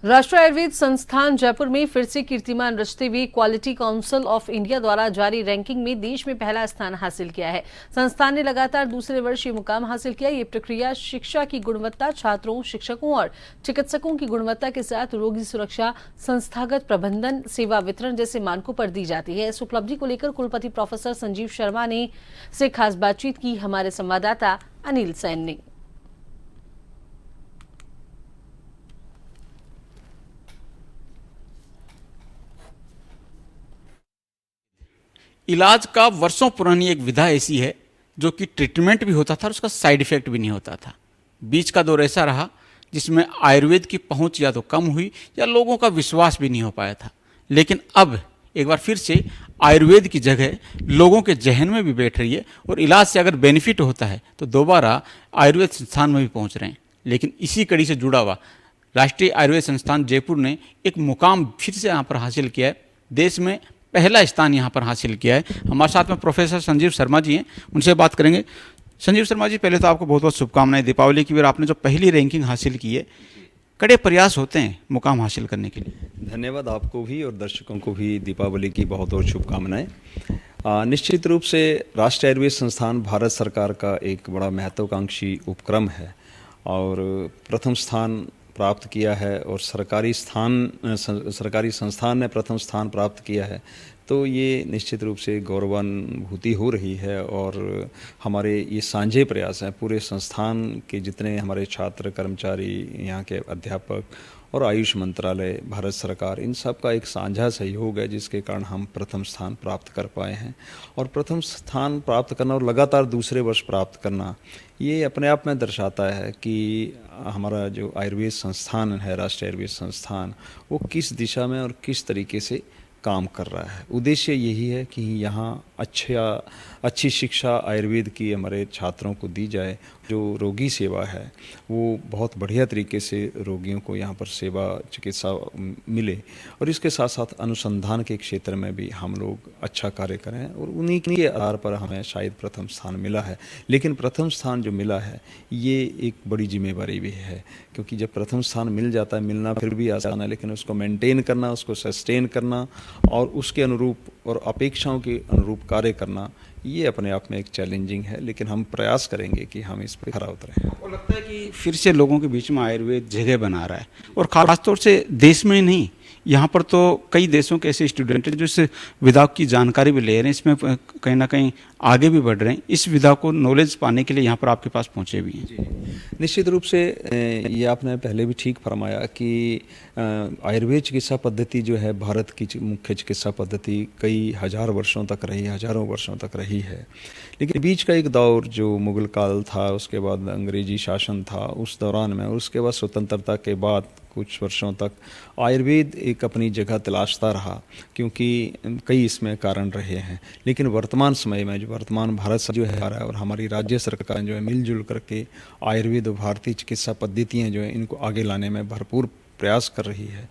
राष्ट्रीय आयुर्वेद संस्थान जयपुर में फिर से कीर्तिमान रचते हुए क्वालिटी काउंसिल ऑफ इंडिया द्वारा जारी रैंकिंग में देश में पहला स्थान हासिल किया है। संस्थान ने लगातार दूसरे वर्ष ये मुकाम हासिल किया। ये प्रक्रिया शिक्षा की गुणवत्ता, छात्रों, शिक्षकों और चिकित्सकों की गुणवत्ता के साथ रोगी सुरक्षा, संस्थागत प्रबंधन, सेवा वितरण जैसे मानकों पर दी जाती है। इस उपलब्धि को लेकर कुलपति प्रोफेसर संजीव शर्मा ने से खास बातचीत की हमारे संवाददाता अनिल सैन ने। इलाज का वर्षों पुरानी एक विधा ऐसी है जो कि ट्रीटमेंट भी होता था और उसका साइड इफेक्ट भी नहीं होता था। बीच का दौर ऐसा रहा जिसमें आयुर्वेद की पहुंच या तो कम हुई या लोगों का विश्वास भी नहीं हो पाया था। लेकिन अब एक बार फिर से आयुर्वेद की जगह लोगों के जहन में भी बैठ रही है और इलाज से अगर बेनिफिट होता है तो दोबारा आयुर्वेद संस्थान में भी पहुंच रहे हैं। लेकिन इसी कड़ी से जुड़ा हुआ राष्ट्रीय आयुर्वेद संस्थान जयपुर ने एक मुकाम फिर से यहाँ पर हासिल किया है। देश में पहला स्थान यहाँ पर हासिल किया है। हमारे साथ में प्रोफेसर संजीव शर्मा जी हैं, उनसे बात करेंगे। संजीव शर्मा जी, पहले तो आपको बहुत बहुत शुभकामनाएं दीपावली की। और आपने जो पहली रैंकिंग हासिल की है, कड़े प्रयास होते हैं मुकाम हासिल करने के लिए। धन्यवाद आपको भी और दर्शकों को भी दीपावली की बहुत बहुत शुभकामनाएं। निश्चित रूप से राष्ट्रीय आयुर्वेद संस्थान भारत सरकार का एक बड़ा महत्वाकांक्षी उपक्रम है और प्रथम स्थान प्राप्त किया है और सरकारी संस्थान ने प्रथम स्थान प्राप्त किया है, तो ये निश्चित रूप से गौरवानुभूति हो रही है। और हमारे ये साझे प्रयास हैं, पूरे संस्थान के जितने हमारे छात्र, कर्मचारी, यहाँ के अध्यापक और आयुष मंत्रालय, भारत सरकार, इन सब का एक साझा सहयोग है जिसके कारण हम प्रथम स्थान प्राप्त कर पाए हैं। और प्रथम स्थान प्राप्त करना और लगातार दूसरे वर्ष प्राप्त करना, ये अपने आप में दर्शाता है कि हमारा जो आयुर्वेद संस्थान है, राष्ट्रीय आयुर्वेद संस्थान, वो किस दिशा में और किस तरीके से काम कर रहा है। उद्देश्य यही है कि यहाँ अच्छी शिक्षा आयुर्वेद की हमारे छात्रों को दी जाए। जो रोगी सेवा है वो बहुत बढ़िया तरीके से रोगियों को यहाँ पर सेवा चिकित्सा मिले और इसके साथ साथ अनुसंधान के क्षेत्र में भी हम लोग अच्छा कार्य करें और उन्हीं के आधार पर हमें शायद प्रथम स्थान मिला है। लेकिन प्रथम स्थान जो मिला है ये एक बड़ी जिम्मेवारी भी है, क्योंकि जब प्रथम स्थान मिल जाता है, मिलना फिर भी आसान है, लेकिन उसको मेंटेन करना, उसको सस्टेन करना और उसके अनुरूप और अपेक्षाओं के अनुरूप कार्य करना, ये अपने आप में एक चैलेंजिंग है। लेकिन हम प्रयास करेंगे कि हम इस पर खरा उतरें। और लगता है कि फिर से लोगों के बीच में आयुर्वेद जगह बना रहा है और खासतौर से देश में ही नहीं, यहाँ पर तो कई देशों के ऐसे स्टूडेंट हैं जो इस विधा की जानकारी भी ले रहे हैं, इसमें कहीं ना कहीं आगे भी बढ़ रहे हैं। इस विधा को नॉलेज पाने के लिए यहाँ पर आपके पास पहुँचे भी हैं। निश्चित रूप से ये आपने पहले भी ठीक फरमाया कि आयुर्वेद चिकित्सा पद्धति जो है भारत की मुख्य चिकित्सा पद्धति कई हज़ार वर्षों तक रही, हज़ारों वर्षों तक रही है। लेकिन बीच का एक दौर जो मुगल काल था, उसके बाद अंग्रेजी शासन था, उस दौरान में, उसके बाद स्वतंत्रता के बाद कुछ वर्षों तक आयुर्वेद एक अपनी जगह तलाशता रहा, क्योंकि कई इसमें कारण रहे हैं। लेकिन वर्तमान समय में जो वर्तमान भारत जो है और हमारी राज्य सरकार जो है मिलजुल करके आयुर्वेद और भारतीय चिकित्सा पद्धतियाँ जो है इनको आगे लाने में भरपूर प्रयास कर रही है।